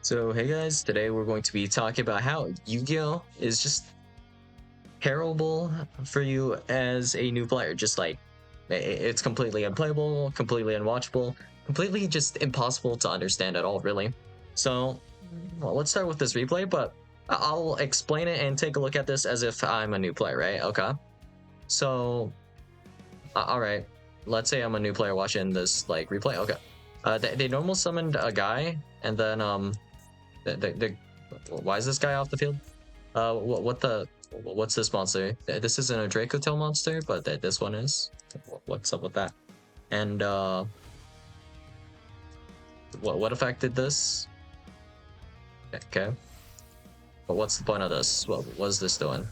So hey guys, today we're going to be talking about how Yu-Gi-Oh is just terrible for you as a new player. Just like it's completely unplayable, completely unwatchable, completely just impossible to understand at all, really. So, well, let's start with this replay, but I'll explain it and take a look at this as if I'm a new player, right? Okay. So, all right. Let's say I'm a new player watching this like replay. Okay. They normal summoned a guy, and then the why is this guy off the field? What's this monster? This isn't a Draco Tail monster, but this one is. What's up with that? And what effect did this? Okay, but what's the point of this? What is this doing?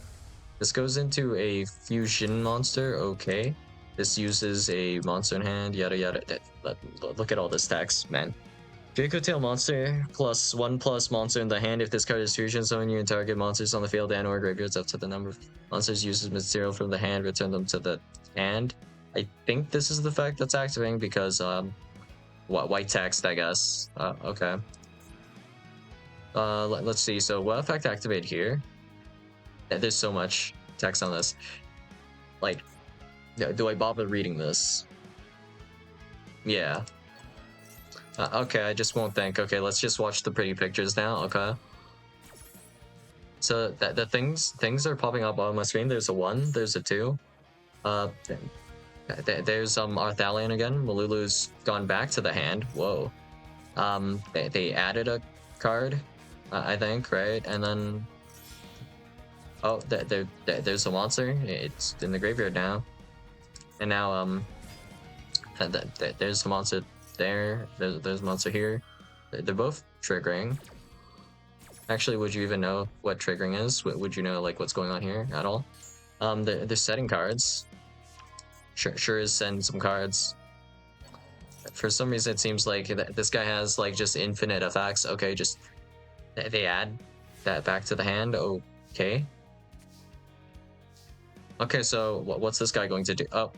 This goes into a fusion monster. Okay, this uses a monster in hand. Yada yada. Look at all this text, man. Draco Tail monster plus 1+ monster in the hand. If this card is fusion, summon you and target monsters on the field and or graveyards up to the number of monsters uses material from the hand, return them to the hand. I think this is the fact that's activating because white text, I guess. Okay. Let's see. So what effect activate here? There's so much text on this. Like, do I bother reading this? Yeah. Okay, I just won't think. Okay, let's just watch the pretty pictures now. Okay. So the things are popping up on my screen. There's a 1, there's a 2. There's Arthalion again. Malulu's gone back to the hand. Whoa. They added a card, I think, right? And then there's a monster. It's in the graveyard now. And now there's a monster there. There's a monster here. They're both triggering. Actually, would you even know what triggering is? Would you know like what's going on here at all? They're setting cards. Sure is setting some cards. For some reason, it seems like this guy has like just infinite effects. Okay, just they add that back to the hand. Okay. Okay, so what's this guy going to do? Oh,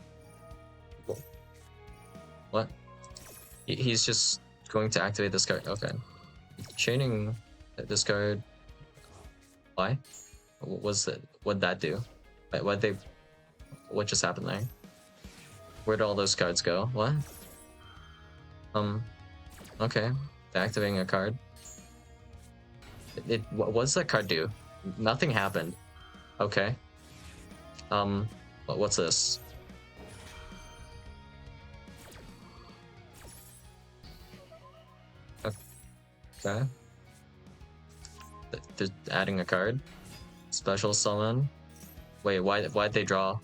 what? He's just going to activate this card. Okay, chaining this card. Why? What was it? What'd that do? What just happened there? Where'd all those cards go? What? Okay. Activating a card. What does that card do? Nothing happened. Okay. What's this? Okay. They're adding a card. Special summon. Wait, why'd they draw?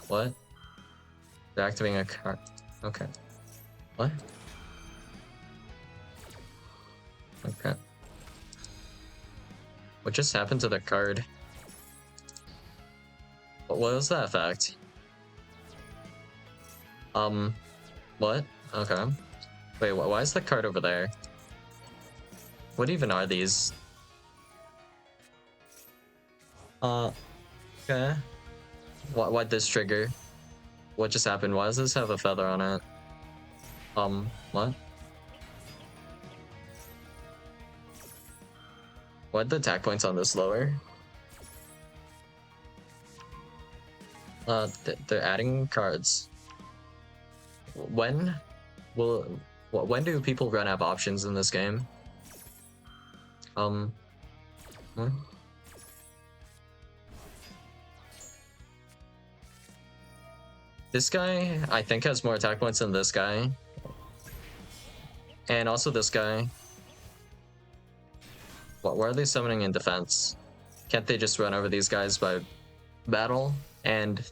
What? They're activating a card. Okay. What? Okay. What just happened to the card? What was that effect? What? Okay. Wait, why is the card over there? What even are these? Okay. Why'd this trigger? What just happened? Why does this have a feather on it? What? Why'd the attack points on this lower? They're adding cards. When do people run out of options in this game? What? This guy, I think, has more attack points than this guy. And also this guy. Why are they summoning in defense? Can't they just run over these guys by battle and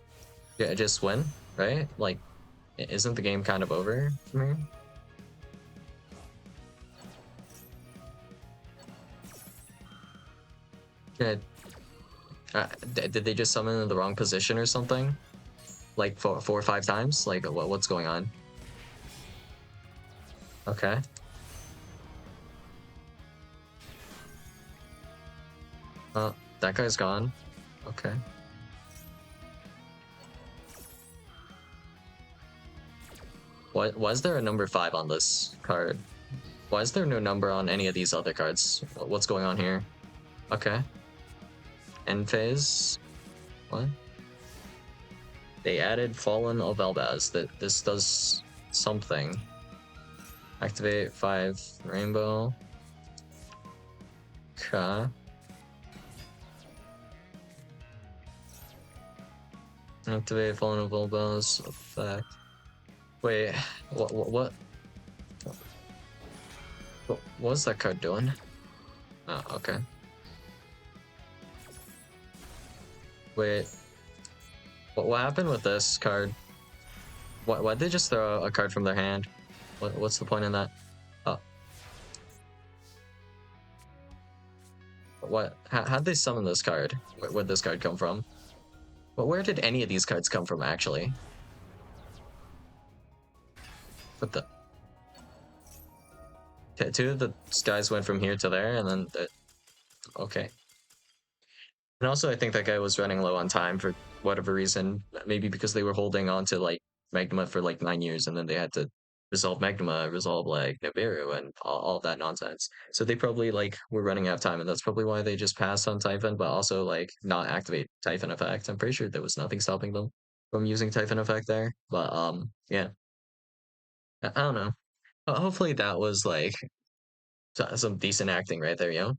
just win, right? Like, isn't the game kind of over for me? Yeah. Did they just summon in the wrong position or something? Like 4 or 5 times? Like, what's going on? Okay. That guy's gone. Okay. Why is there a number 5 on this card? Why is there no number on any of these other cards? What's going on here? Okay. End phase. What? They added Fallen of Elbaz. That this does something. Activate 5 rainbow. Okay. Activate Fallen of Elbaz effect. Wait, what was that card doing? Oh, okay. Wait, what happened with this card? Why'd they just throw a card from their hand? What's the point in that? Oh, what? How'd they summon this card? Where'd this card come from? But where did any of these cards come from, actually? What the? Two of the guys went from here to there, and then okay. And also, I think that guy was running low on time for whatever reason. Maybe because they were holding on to like Magma for like 9 years, and then they had to resolve Magma, resolve like Nibiru, and all that nonsense. So they probably like were running out of time, and that's probably why they just passed on Typhon, but also like not activate Typhon effect. I'm pretty sure there was nothing stopping them from using Typhon effect there. But yeah, I don't know. Hopefully that was like some decent acting right there, you know?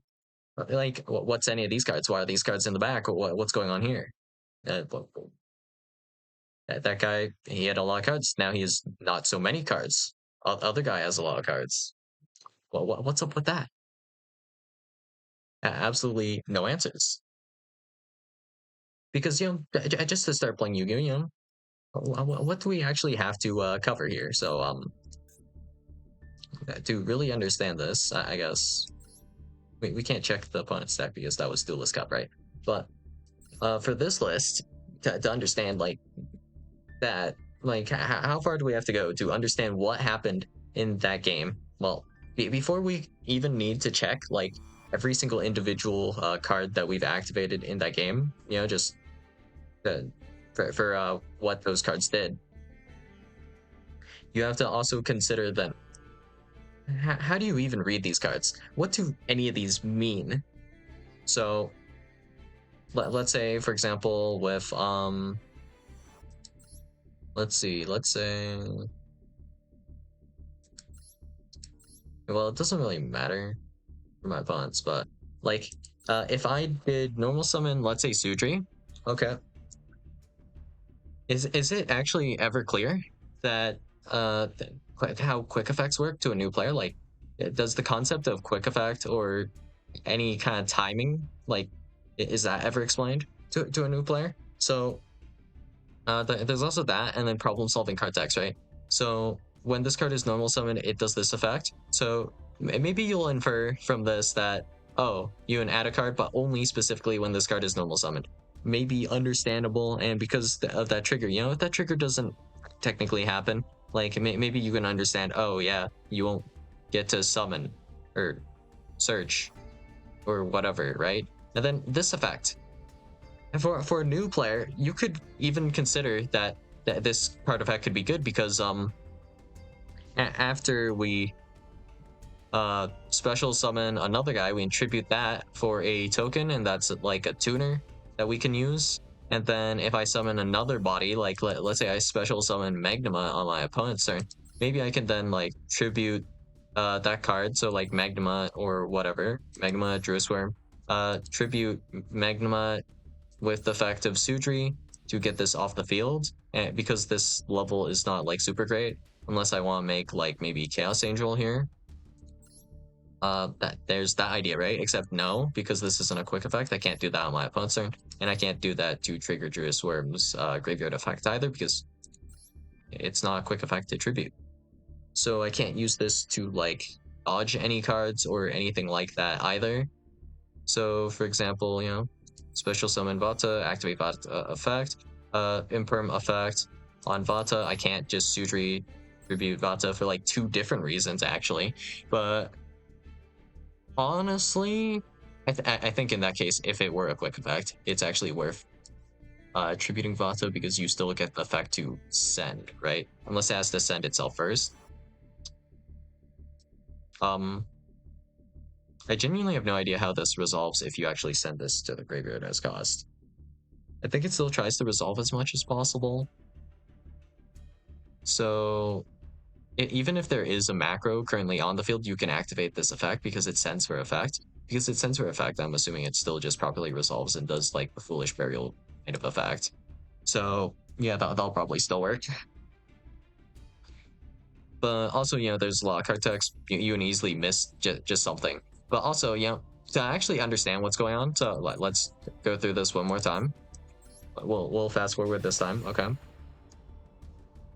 Like, what's any of these cards? Why are these cards in the back? What's going on here? That guy, he had a lot of cards. Now he has not so many cards. Other guy has a lot of cards. Well, what's up with that? Absolutely no answers. Because, you know, just to start playing Yu-Gi-Oh, you know, what do we actually have to cover here? So, to really understand this, I guess we can't check the opponent's deck because that was Duelist Cup, right? But for this list, to understand like that, like how far do we have to go to understand what happened in that game? Well, before we even need to check like every single individual card that we've activated in that game, you know, just uh, for what those cards did, you have to also consider them. How do you even read these cards? What do any of these mean? So let's say, for example, with let's say, well, it doesn't really matter for my opponents, but like, if I did normal summon, let's say Sudri, okay, is it actually ever clear that how quick effects work to a new player? Like, does the concept of quick effect or any kind of timing, like, is that ever explained to a new player? So there's also that, and then problem solving card text, right? So when this card is normal summon, it does this effect. So maybe you'll infer from this that, oh, you can add a card, but only specifically when this card is normal summoned. Maybe understandable, and because of that trigger, you know, if that trigger doesn't technically happen, like maybe you can understand, oh yeah, you won't get to summon or search or whatever, right? And then this effect, and for a new player, you could even consider that this card effect could be good because after we special summon another guy, we attribute that for a token, and that's like a tuner that we can use. And then if I summon another body, like let's say I special summon Magnuma on my opponent's turn, maybe I can then like tribute that card, so like Magnuma or whatever, Magnuma Druisworm, tribute Magnuma with the effect of Sudri to get this off the field, and because this level is not like super great, unless I want to make like maybe Chaos Angel here. That there's that idea, right? Except no, because this isn't a quick effect, I can't do that on my opponent's turn, and I can't do that to trigger Druisworm's graveyard effect either, because it's not a quick effect to tribute. So I can't use this to like dodge any cards or anything like that either. So for example, you know, special summon Vata, activate Vata effect, imperm effect on Vata. I can't just Sudri tribute Vata for like 2 different reasons actually, but honestly, I think in that case, if it were a quick effect, it's actually worth attributing Vata because you still get the effect to send, right? Unless it has to send itself first. I genuinely have no idea how this resolves if you actually send this to the graveyard as cost. I think it still tries to resolve as much as possible. So even if there is a macro currently on the field, you can activate this effect because it sends for effect. Because it sends for effect, I'm assuming it still just properly resolves and does like the foolish burial kind of effect. So yeah, that'll probably still work. But also, there's a lot of card text. You can easily miss just something. But also, to actually understand what's going on, so let's go through this one more time. We'll fast forward this time, okay?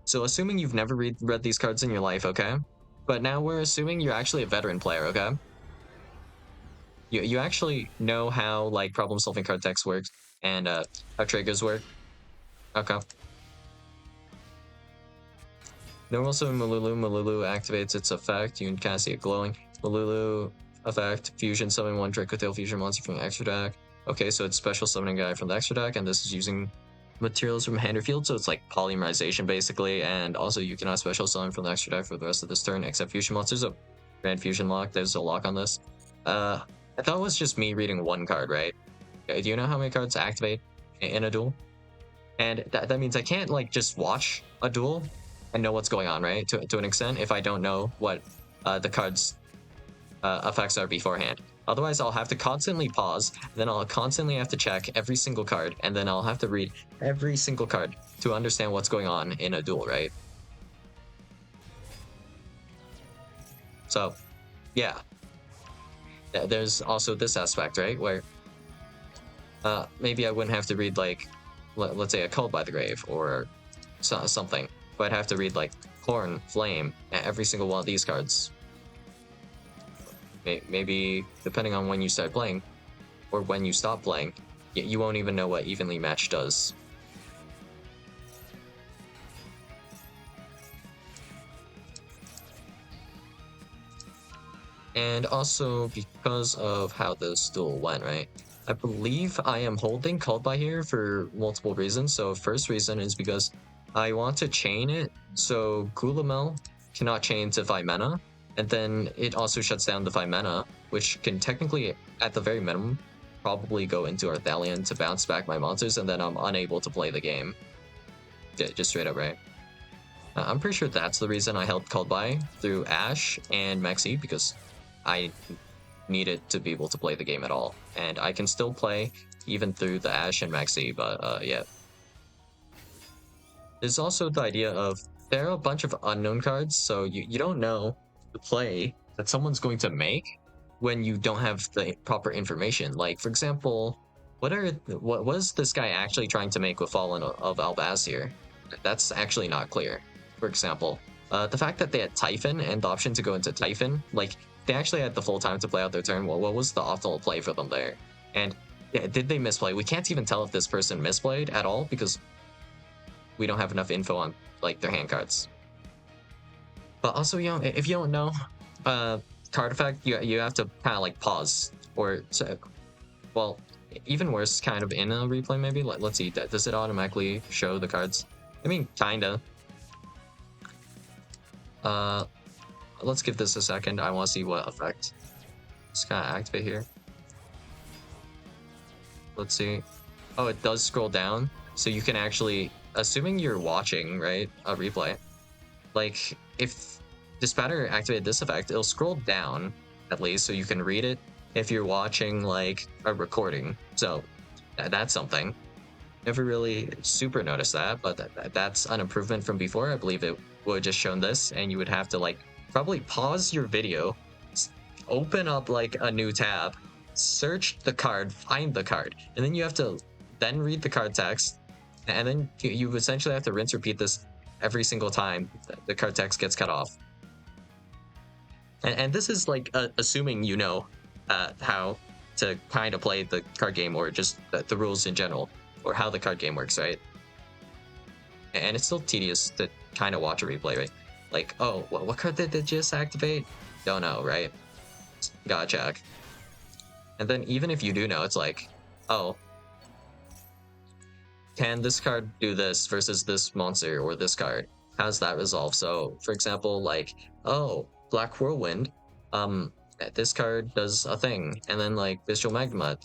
So assuming you've never read these cards in your life, okay? But now we're assuming you're actually a veteran player, okay? You actually know how like problem solving card text works and how triggers work. Okay. Normal summon Malulu. Malulu activates its effect. You can kind of see it glowing. Malulu effect. Fusion summon one Draco Tail fusion monster from the extra deck. Okay, so it's special summoning guy from the extra deck, and this is using materials from hand or field, so it's like polymerization basically. And also you cannot special summon from the extra deck for the rest of this turn except fusion monsters. So grand fusion lock. There's a lock on this. I thought it was just me reading one card, right? Do you know how many cards activate in a duel? And that means I can't like just watch a duel and know what's going on, right? To an extent, if I don't know what the cards effects are beforehand. Otherwise, I'll have to constantly pause, then I'll constantly have to check every single card, and then I'll have to read every single card to understand what's going on in a duel, right? So, yeah. There's also this aspect, right? Where maybe I wouldn't have to read, like, let's say a Called by the Grave or something. But I'd have to read, like, Horn, Flame, every single one of these cards. Maybe depending on when you start playing or when you stop playing, you won't even know what Evenly Matched does. And also because of how this duel went, right? I believe I am holding Called by here for multiple reasons. So first reason is because I want to chain it so Gulamel cannot chain to Vimena, and then it also shuts down the Vimena, which can technically, at the very minimum, probably go into Arthalion to bounce back my monsters, and then I'm unable to play the game. Just straight up, right? I'm pretty sure that's the reason I held Called by through Ash and Maxi, because I needed to be able to play the game at all. And I can still play even through the Ash and Maxi, but yeah. There's also the idea of there are a bunch of unknown cards, so you don't know the play that someone's going to make when you don't have the proper information. Like, for example, what was this guy actually trying to make with Fallen of Albazir? That's actually not clear. For example, the fact that they had Typhon and the option to go into Typhon, like, they actually had the full time to play out their turn. Well, what was the optimal play for them there? And did they misplay? We can't even tell if this person misplayed at all because we don't have enough info on like their hand cards. But also, if you don't know card effect, you have to kind of like pause or well, even worse, kind of in a replay maybe. Let's see, does it automatically show the cards? I mean, kinda. Let's give this a second. I want to see what effect it's gonna activate here. Let's see. Oh, it does scroll down, so you can actually, assuming you're watching, right, a replay, like if Dispatter activated this effect, it'll scroll down at least so you can read it if you're watching like a recording. So that's something. Never really super noticed that, but that's an improvement from before. I believe it would have just shown this, and you would have to like probably pause your video, open up like a new tab, search the card, find the card, and then you have to then read the card text, and then you essentially have to rinse repeat this every single time the card text gets cut off. And this is like assuming you know how to kind of play the card game or just the rules in general or how the card game works, right? And it's still tedious to kind of watch a replay, right? Like, oh, what card did they just activate? Don't know, right? Gotta check. And then even if you do know, it's like, oh, can this card do this versus this monster or this card? How's that resolve? So, for example, like, oh, Black Whirlwind this card does a thing, and then like Bestial Magma.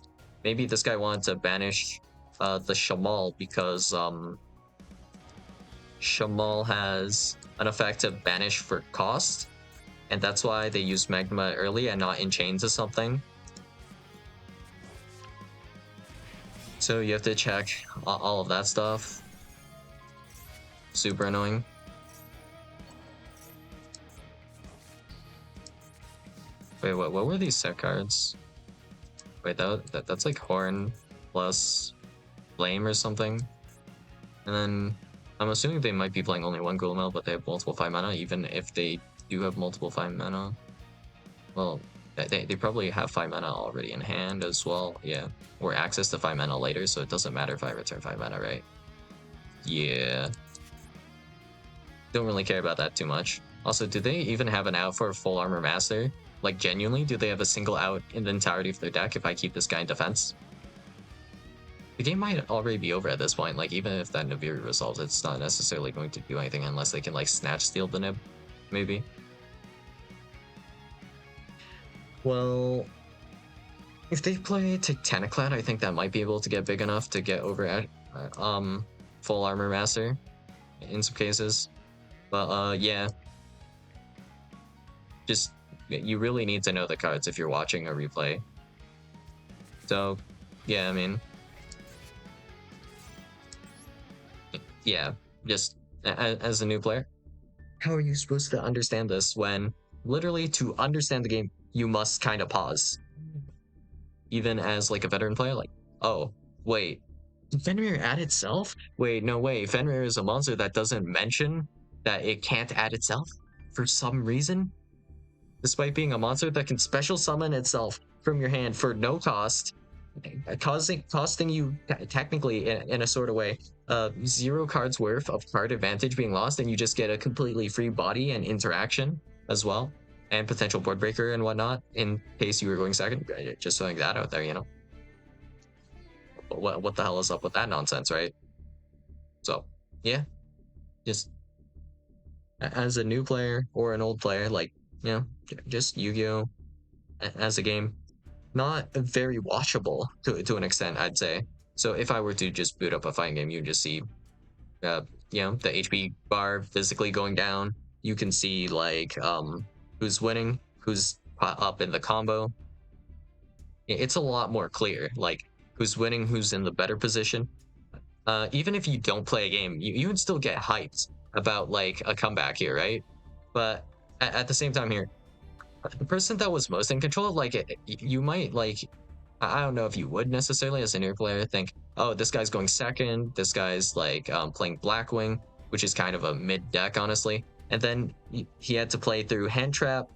Maybe this guy wanted to banish the Shamal because Shamal has an effect to banish for cost, and that's why they use Magma early and not in chains or something. So you have to check all of that stuff. Super annoying. Wait, what were these set cards? Wait, that's like Horn plus Flame or something. And then I'm assuming they might be playing only one Ghoul but they have multiple 5 mana, even if they do have multiple 5 mana. Well, they probably have 5 mana already in hand as well, yeah. Or access to 5 mana later, so it doesn't matter if I return 5 mana, right? Yeah. Don't really care about that too much. Also, do they even have an out for Full Armor Master? Like, genuinely, do they have a single out in the entirety of their deck if I keep this guy in defense? The game might already be over at this point. Like, even if that Naviri resolves, it's not necessarily going to do anything unless they can, like, snatch steal the Nib, maybe. Well, if they play Titanic, I think that might be able to get big enough to get over at Full Armor Master in some cases. But yeah. Just, you really need to know the cards if you're watching a replay. So, yeah, I mean, yeah, just as a new player, how are you supposed to understand this when literally to understand the game, you must kind of pause? Even as like a veteran player, like, oh, wait, Fenrir add itself? Wait, no way, Fenrir is a monster that doesn't mention that it can't add itself for some reason? Despite being a monster that can special summon itself from your hand for no cost, costing you technically in a sort of way 0 cards worth of card advantage being lost, and you just get a completely free body and interaction as well, and potential board breaker and whatnot in case you were going second. Just throwing that out there, you know. What the hell is up with that nonsense, right? So yeah, just as a new player or an old player, like, you know, just Yu-Gi-Oh as a game, not very watchable to an extent, I'd say. So if I were to just boot up a fighting game, you just see, you know, the HP bar physically going down. You can see like who's winning, who's up in the combo. It's a lot more clear, like who's winning, who's in the better position. Even if you don't play a game, you would still get hyped about like a comeback here, right? But at the same time here, the person that was most in control, like you might like, I don't know if you would necessarily as a new player think, oh, this guy's going second, this guy's like playing Blackwing, which is kind of a mid deck, honestly. And then he had to play through hand trap,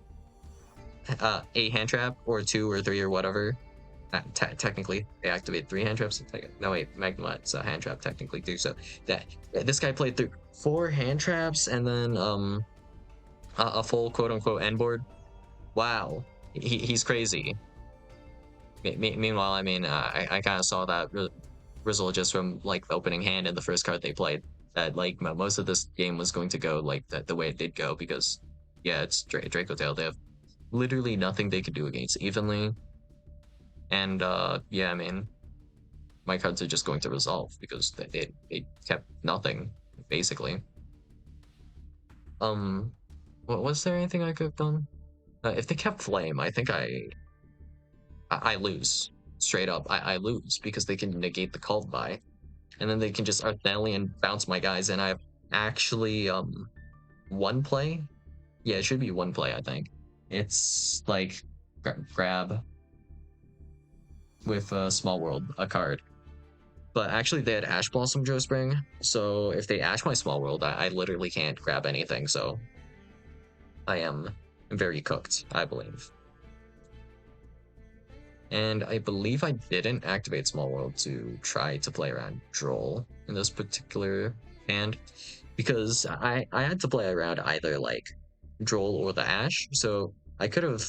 a hand trap or 2 or 3 or whatever. Technically, they activate 3 hand traps. No wait, Magma, it's a hand trap technically too. So that this guy played through 4 hand traps and then a full quote unquote end board. Wow, he's crazy. Meanwhile, I mean, I kind of saw that result just from like the opening hand and the first card they played. That like most of this game was going to go like the way it did go because, yeah, it's Draco Tail. They have literally nothing they could do against evenly, and yeah, I mean, my cards are just going to resolve because they kept nothing basically. Was there anything I could have done? If they kept Flame, I think I lose straight up. I lose because they can negate the called by, and then they can just Arthelian bounce my guys. And I have actually 1 play. Yeah, it should be 1 play. I think it's like grab with a Small World a card. But actually, they had Ash Blossom Joe Spring, so if they Ash my Small World, I literally can't grab anything. So I am very cooked, I believe. And I believe I didn't activate Small World to try to play around Droll in this particular hand, because I had to play around either like Droll or the Ash. So I could have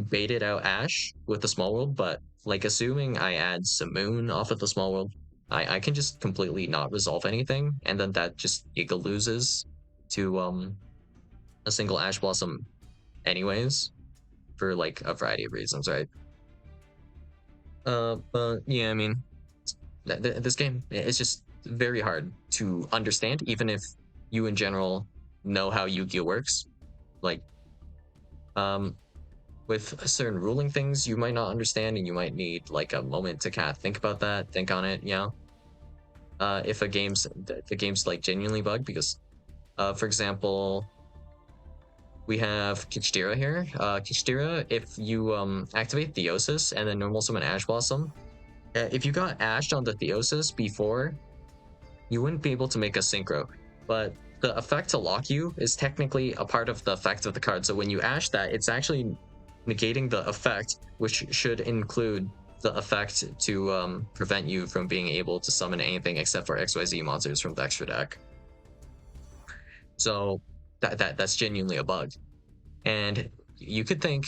baited out Ash with the Small World, but like assuming I add Simoon off of the Small World, I can just completely not resolve anything, and then that just Giga loses to a single Ash Blossom anyways. for like a variety of reasons, right? But yeah, I mean, this game it's just very hard to understand, even if you in general know how Yu-Gi-Oh works. Like, um, with certain ruling things, you might not understand, and you might need like a moment to kind of think about that, think on it. You know, if the game's like genuinely bugged, because, for example, we have Kichdira here. Kichdira, if you activate Theosis and then normal summon Ash Blossom, if you got Ashed on the Theosis before, you wouldn't be able to make a synchro. But the effect to lock you is technically a part of the effect of the card. So when you Ash that, it's actually negating the effect, which should include the effect to prevent you from being able to summon anything except for XYZ monsters from the extra deck. So that's genuinely a bug. And you could think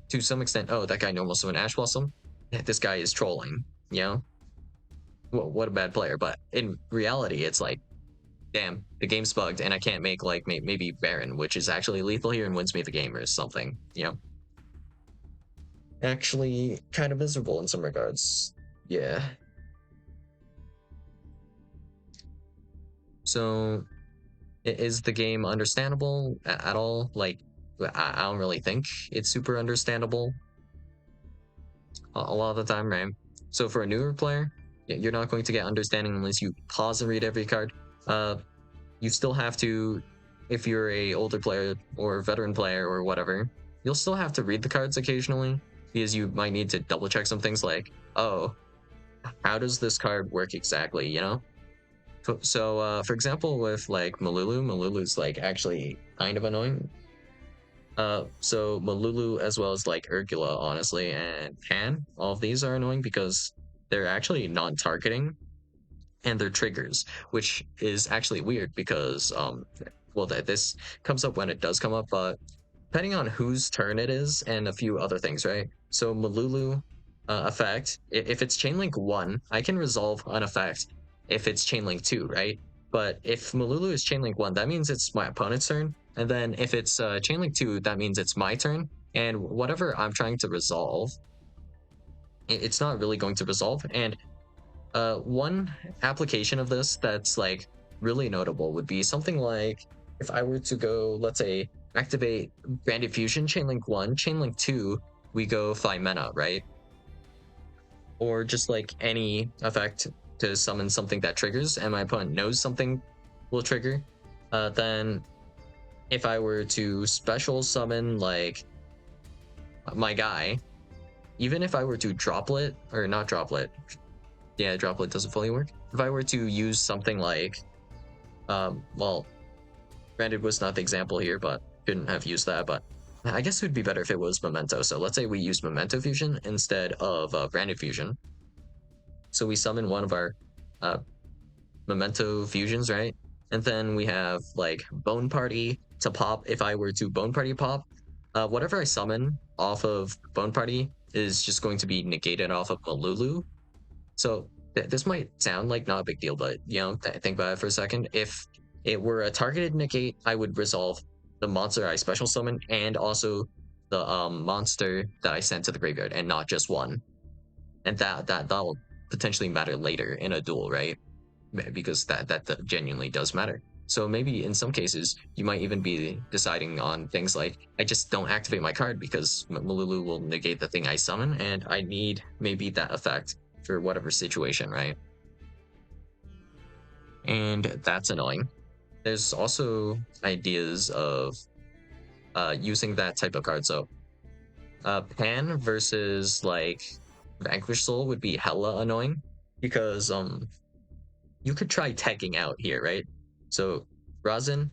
to some extent, oh, that guy normal summon Ash Blossom. This guy is trolling, you know? What a bad player. But in reality, it's like, damn, the game's bugged and I can't make like maybe Baron, which is actually lethal here and wins me the game or something, you know? Actually kind of miserable in some regards. Yeah. So is the game understandable at all? Like, I don't really think it's super understandable a lot of the time, right? So for a newer player, you're not going to get understanding unless you pause and read every card. You still have to, if you're a older player or veteran player or whatever, you'll still have to read the cards occasionally, because you might need to double check some things like, oh, how does this card work exactly, you know? So for example, with like Malulu's like actually kind of annoying. So Malulu, as well as like Urgula, honestly, and Pan, all of these are annoying because they're actually non-targeting and they're triggers, which is actually weird because well, this comes up when it does come up, but depending on whose turn it is and a few other things, right? So Malulu effect, if it's chainlink 1, I can resolve an effect if it's chainlink 2, right? But if Malulu is chainlink 1, that means it's my opponent's turn. And then if it's chainlink 2, that means it's my turn. And whatever I'm trying to resolve, it's not really going to resolve. And one application of this that's like really notable would be something like if I were to go, let's say, activate Bandit Fusion, Chainlink 1, Chainlink 2, we go Thymena, right? Or just like any effect to summon something that triggers and my opponent knows something will trigger. Then if I were to special summon like my guy, even if I were to droplet, or not droplet, yeah, droplet doesn't fully work. If I were to use something like, well, granted was not the example here, but couldn't have used that, but I guess it would be better if it was Memento. So let's say we use Memento Fusion instead of Branded Fusion. So we summon one of our Memento Fusions, right? And then we have like Bone Party to pop. If I were to Bone Party pop, whatever I summon off of Bone Party is just going to be negated off of Malulu. So this might sound like not a big deal, but you know, think about it for a second. If it were a targeted negate, I would resolve the monster I special summon and also the monster that I sent to the graveyard, and not just one. And that'll potentially matter later in a duel, right? Because that genuinely does matter. So maybe in some cases you might even be deciding on things like, I just don't activate my card because Malulu will negate the thing I summon, and I need maybe that effect for whatever situation, right? And that's annoying. There's also ideas of using that type of card. So Pan versus like Vanquish Soul would be hella annoying because you could try tagging out here, right? So Razin,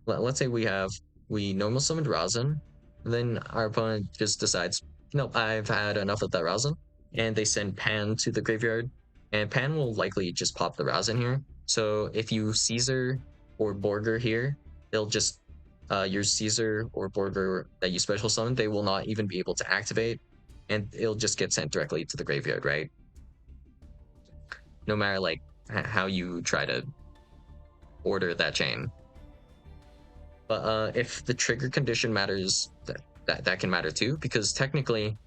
let's say we normal summoned Razin, then our opponent just decides, no, I've had enough of that Razin, and they send Pan to the graveyard, and Pan will likely just pop the Razin here. So if you Caesar or Borger here, they'll just your Caesar or Borger that you special summon, they will not even be able to activate, and it'll just get sent directly to the graveyard, right? No matter like how you try to order that chain. But if the trigger condition matters that can matter too, because technically,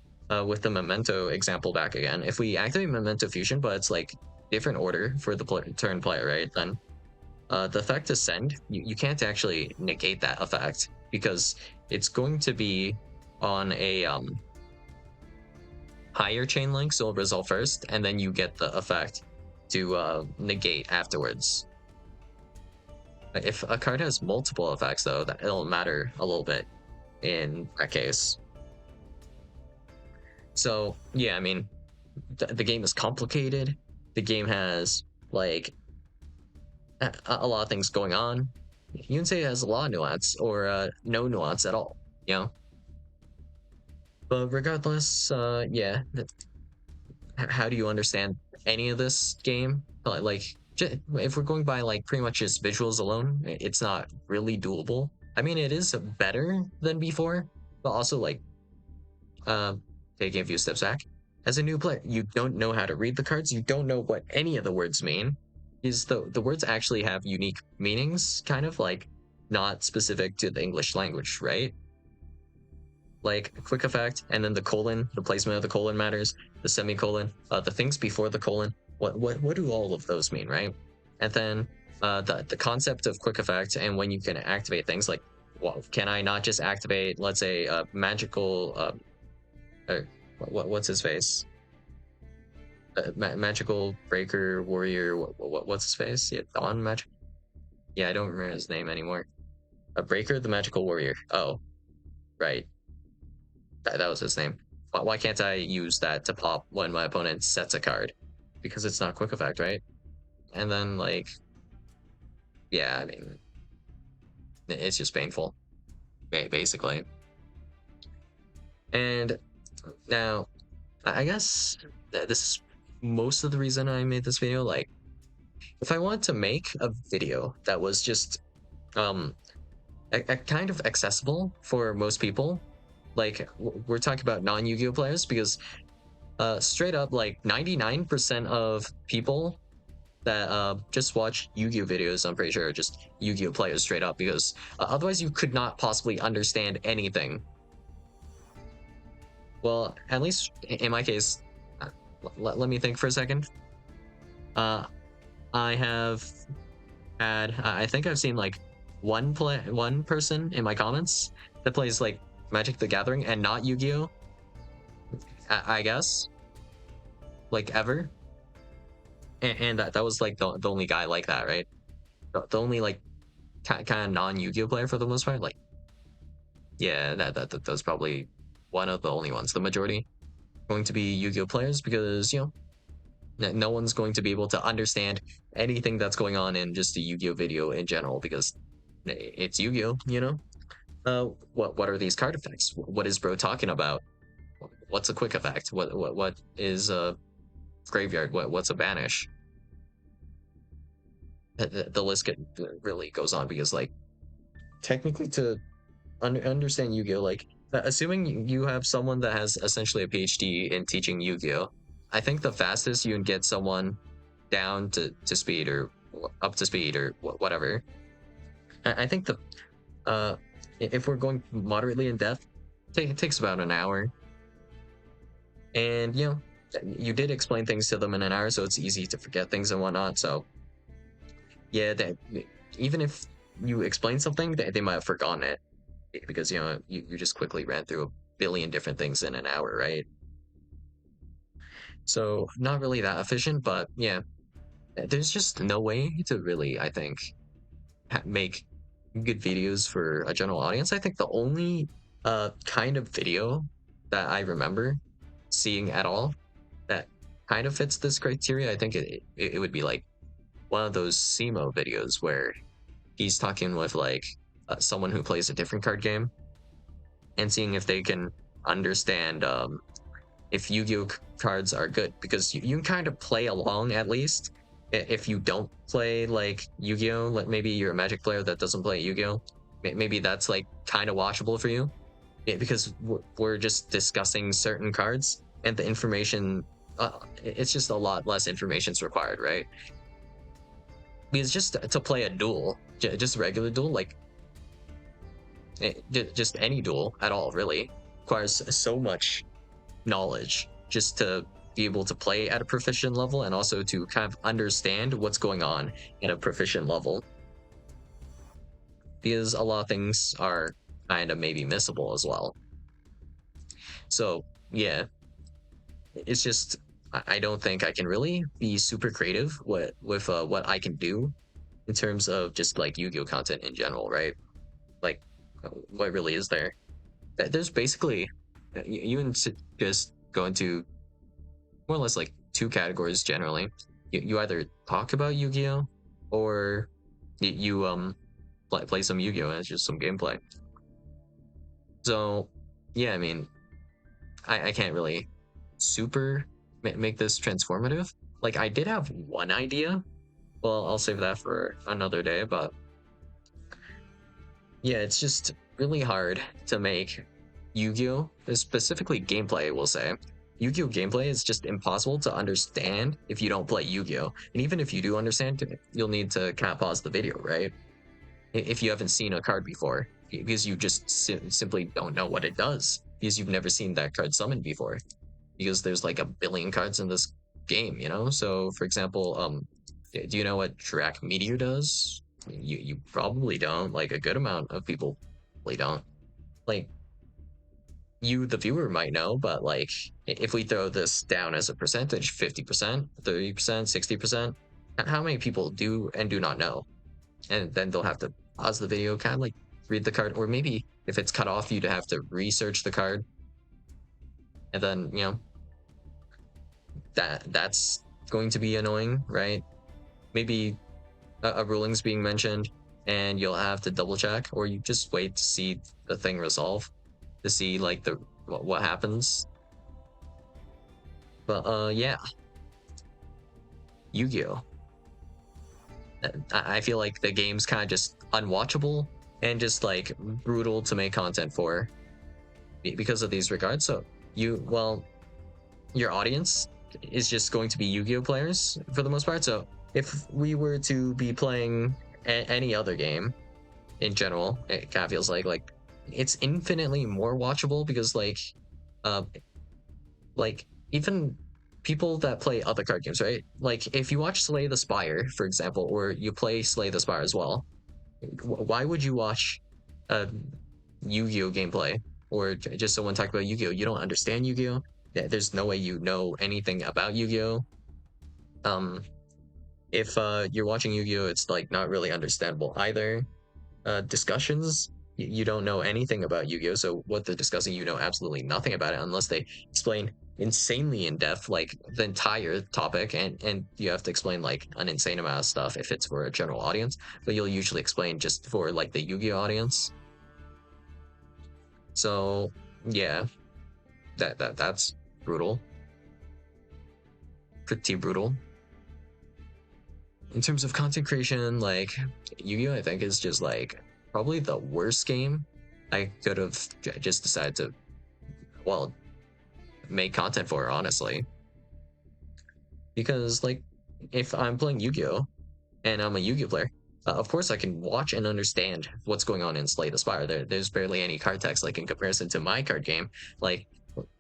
with the Memento example back again, if we activate Memento Fusion, but it's like different order for the turn player, right? Then the effect Ascend, you can't actually negate that effect because it's going to be on a higher chain link, so it'll resolve first, and then you get the effect to negate afterwards. If a card has multiple effects, though, that it'll matter a little bit in that case. So yeah, I mean, the game is complicated. The game has like a lot of things going on. You can say it has a lot of nuance or no nuance at all, you know. But regardless, yeah, how do you understand any of this game? Like, if we're going by like pretty much just visuals alone, it's not really doable. I mean, it is better than before, but also like, taking a few steps back, as a new player, you don't know how to read the cards. You don't know what any of the words mean. Is the words actually have unique meanings, kind of like not specific to the English language, right? Like a quick effect, and then the colon, the placement of the colon matters, the semicolon, the things before the colon. What do all of those mean, right? And then the concept of quick effect and when you can activate things like, well, can I not just activate, let's say, a magical, what's his face? Magical breaker warrior. What's his face? Yeah, Dawn Magic. Yeah, I don't remember his name anymore. A breaker, the magical warrior. Oh, right. That was his name. Why can't I use that to pop when my opponent sets a card? Because it's not quick effect, right? And then like, yeah, I mean, it's just painful, basically. And now, I guess this is most of the reason I made this video. Like, if I wanted to make a video that was just a kind of accessible for most people, like we're talking about non-Yu-Gi-Oh players, because straight up, like 99% of people that just watch Yu-Gi-Oh videos, I'm pretty sure, are just Yu-Gi-Oh players straight up, because otherwise you could not possibly understand anything. Well, at least in my case, let me think for a second. I have had, I think I've seen like one person in my comments that plays like Magic the Gathering and not Yu-Gi-Oh, I guess, like ever. And that was like the only guy like that, right? The only like kind of non-Yu-Gi-Oh player for the most part. Like, yeah, that's probably one of the only ones. The majority going to be Yu-Gi-Oh players, because you know, no one's going to be able to understand anything that's going on in just a Yu-Gi-Oh video in general, because it's Yu-Gi-Oh, you know. What are these card effects? What is bro talking about? What's a quick effect? What is a graveyard? What's a banish? The list really goes on, because like technically to understand Yu-Gi-Oh, like assuming you have someone that has essentially a PhD in teaching Yu-Gi-Oh, I think the fastest you can get someone down to speed or up to speed or whatever. I think the if we're going moderately in depth, it takes about an hour. And you know, you did explain things to them in an hour, so it's easy to forget things and whatnot. So yeah, that even if you explain something, they might have forgotten it, because you know you just quickly ran through a billion different things in an hour, right? So not really that efficient, but yeah, there's just no way to really, I think, make good videos for a general audience. I think the only kind of video that I remember seeing at all that kind of fits this criteria, I think it would be like one of those SEMO videos where he's talking with like someone who plays a different card game and seeing if they can understand if Yu-Gi-Oh cards are good, because you can kind of play along at least. If you don't play like Yu-Gi-Oh, like maybe you're a Magic player that doesn't play Yu-Gi-Oh, maybe that's like kind of watchable for you, because we're just discussing certain cards and the information. It's just a lot less information's required, right? Because just to play a duel, just a regular duel, like just any duel at all really requires so much knowledge just to be able to play at a proficient level and also to kind of understand what's going on at a proficient level, because a lot of things are kind of maybe missable as well. So yeah, it's just I don't think I can really be super creative with what I can do in terms of just like Yu-Gi-Oh content in general, right? Like, what really is there? There's basically you can just go into more or less like two categories generally. You either talk about Yu-Gi-Oh, or you play some Yu-Gi-Oh, and it's just some gameplay. So yeah, I mean, I can't really super make this transformative. Like, I did have one idea. Well, I'll save that for another day. But yeah, it's just really hard to make Yu-Gi-Oh, specifically gameplay, we'll say. Yu-Gi-Oh gameplay is just impossible to understand if you don't play Yu-Gi-Oh. And even if you do understand it, you'll need to kind of pause the video, right? If you haven't seen a card before, because you just simply don't know what it does, because you've never seen that card summoned before, because there's like a billion cards in this game, you know? So for example, do you know what Drac Meteor does? You probably don't. Like, a good amount of people probably don't. Like, you, the viewer, might know, but like, if we throw this down as a percentage, 50%, 30%, 60%, how many people do and do not know? And then they'll have to pause the video, kind of like read the card, or maybe if it's cut off, you'd have to research the card, and then that's going to be annoying, right? Maybe a ruling's being mentioned, and you'll have to double check, or you just wait to see the thing resolve, to see like the what happens. But yeah, Yu-Gi-Oh. I feel like the game's kind of just unwatchable and just like brutal to make content for because of these regards. So well, your audience is just going to be Yu-Gi-Oh players for the most part. So if we were to be playing any other game in general, it kind of feels like it's infinitely more watchable, because uh like even people that play other card games, right? Like, if you watch Slay the Spire, for example, or you play Slay the Spire as well, why would you watch a Yu-Gi-Oh gameplay, or just someone talk about Yu-Gi-Oh? You don't understand Yu-Gi-Oh. There's no way you know anything about Yu-Gi-Oh. Um, if you're watching Yu-Gi-Oh, it's like not really understandable either. Discussions, you don't know anything about Yu-Gi-Oh, so what they're discussing, you know absolutely nothing about it unless they explain insanely in depth like the entire topic, and you have to explain like an insane amount of stuff if it's for a general audience, but you'll usually explain just for like the Yu-Gi-Oh audience. So yeah, that's brutal, pretty brutal. In terms of content creation, like, Yu-Gi-Oh, I think, is just like probably the worst game I could have just decided to, well, make content for, honestly. Because like, if I'm playing Yu-Gi-Oh and I'm a Yu-Gi-Oh player, of course I can watch and understand what's going on in Slay the Spire. There's barely any card text like in comparison to my card game. Like,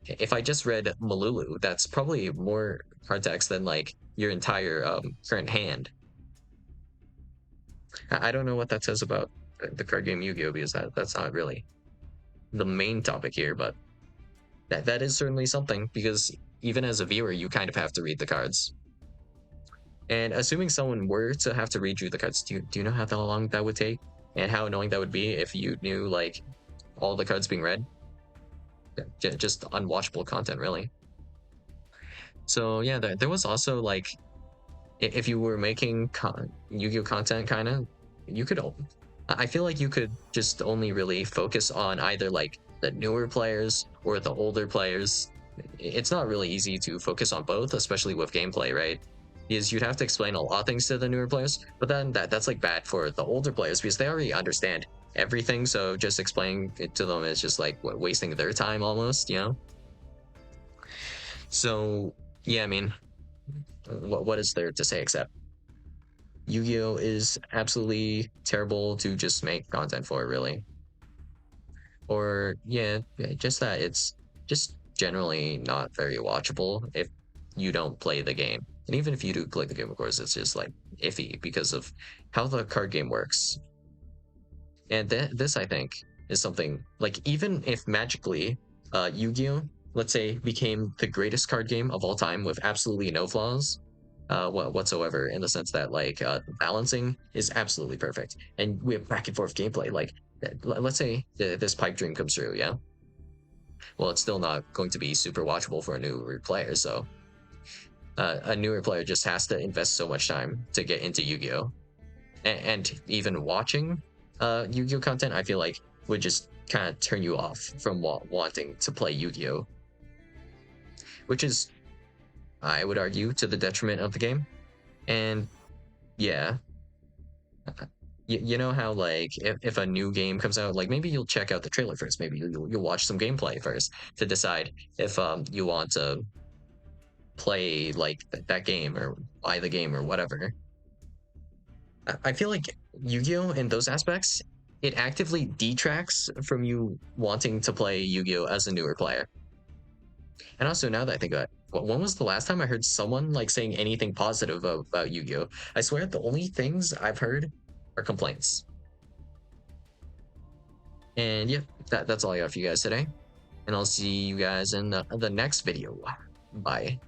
if I just read Malulu, that's probably more card text than like your entire current hand. I don't know what that says about the card game Yu-Gi-Oh, because that's not really the main topic here, but that is certainly something, because even as a viewer, you kind of have to read the cards. And assuming someone were to have to read you the cards, do you know how long that would take, and how annoying that would be if you knew like all the cards being read? Just unwatchable content, really. So yeah, there was also like, if you were making Yu-Gi-Oh content, kind of, you could. I feel like you could just only really focus on either like the newer players or the older players. It's not really easy to focus on both, especially with gameplay, right? Because you'd have to explain a lot of things to the newer players, but then that's like bad for the older players because they already understand everything. So just explaining it to them is just like wasting their time almost, you know? So yeah, I mean, what is there to say except Yu-Gi-Oh is absolutely terrible to just make content for, really. or yeah, just that it's just generally not very watchable if you don't play the game. And even if you do play the game, of course, it's just like iffy because of how the card game works. And this, I think, is something like even if magically, Yu-Gi-Oh, let's say, became the greatest card game of all time with absolutely no flaws, whatsoever, in the sense that like balancing is absolutely perfect, and we have back and forth gameplay. Like, let's say this pipe dream comes through, yeah. Well, it's still not going to be super watchable for a newer player, so a newer player just has to invest so much time to get into Yu-Gi-Oh, and even watching Yu-Gi-Oh content, I feel like would just kind of turn you off from wanting to play Yu-Gi-Oh, which is, I would argue, to the detriment of the game. And yeah, you know how like if a new game comes out, like maybe you'll check out the trailer first, maybe you'll watch some gameplay first to decide if you want to play like that game or buy the game or whatever. I feel like Yu-Gi-Oh in those aspects, it actively detracts from you wanting to play Yu-Gi-Oh as a newer player. And also, now that I think about it, when was the last time I heard someone like saying anything positive about Yu-Gi-Oh? I swear the only things I've heard are complaints. And yeah, that's all I got for you guys today. And I'll see you guys in the next video. Bye.